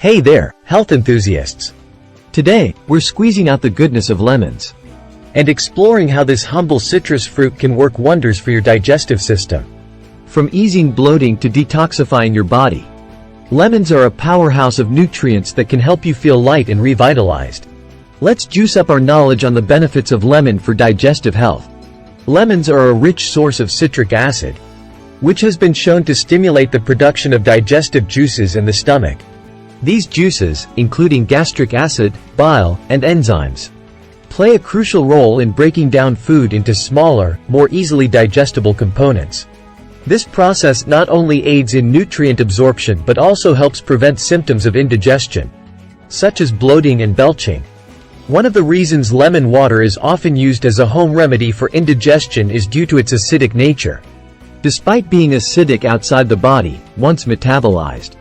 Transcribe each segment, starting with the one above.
Hey there, health enthusiasts! Today, we're squeezing out the goodness of lemons and exploring how this humble citrus fruit can work wonders for your digestive system. From easing bloating to detoxifying your body, lemons are a powerhouse of nutrients that can help you feel light and revitalized. Let's juice up our knowledge on the benefits of lemon for digestive health. Lemons are a rich source of citric acid, which has been shown to stimulate the production of digestive juices in the stomach. These juices, including gastric acid, bile, and enzymes, play a crucial role in breaking down food into smaller, more easily digestible components. This process not only aids in nutrient absorption but also helps prevent symptoms of indigestion, such as bloating and belching. One of the reasons lemon water is often used as a home remedy for indigestion is due to its acidic nature. Despite being acidic outside the body, once metabolized,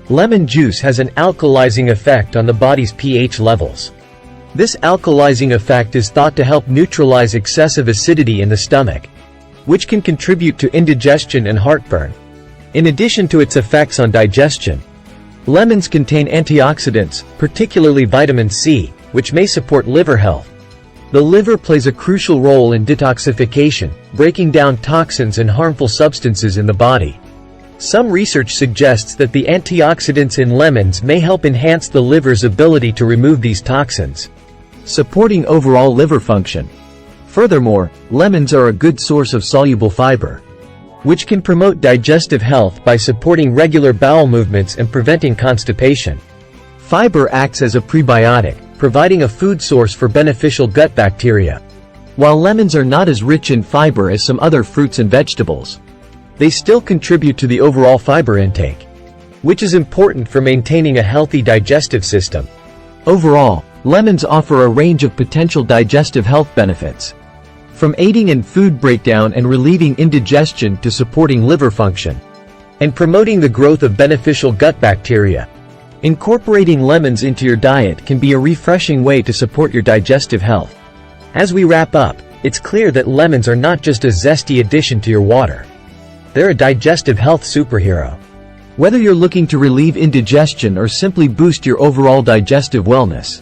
lemon juice has an alkalizing effect on the body's pH levels. This alkalizing effect is thought to help neutralize excessive acidity in the stomach, which can contribute to indigestion and heartburn. In addition to its effects on digestion, lemons contain antioxidants, particularly vitamin C, which may support liver health. The liver plays a crucial role in detoxification, breaking down toxins and harmful substances in the body. Some research suggests that the antioxidants in lemons may help enhance the liver's ability to remove these toxins, supporting overall liver function. Furthermore, lemons are a good source of soluble fiber, which can promote digestive health by supporting regular bowel movements and preventing constipation. Fiber acts as a prebiotic, providing a food source for beneficial gut bacteria. While lemons are not as rich in fiber as some other fruits and vegetables, they still contribute to the overall fiber intake, which is important for maintaining a healthy digestive system. Overall, lemons offer a range of potential digestive health benefits, from aiding in food breakdown and relieving indigestion to supporting liver function and promoting the growth of beneficial gut bacteria. Incorporating lemons into your diet can be a refreshing way to support your digestive health. As we wrap up, it's clear that lemons are not just a zesty addition to your water. They're a digestive health superhero. Whether you're looking to relieve indigestion or simply boost your overall digestive wellness,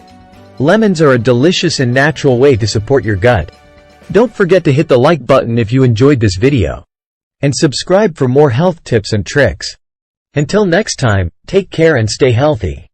lemons are a delicious and natural way to support your gut. Don't forget to hit the like button if you enjoyed this video, and subscribe for more health tips and tricks. Until next time, take care and stay healthy.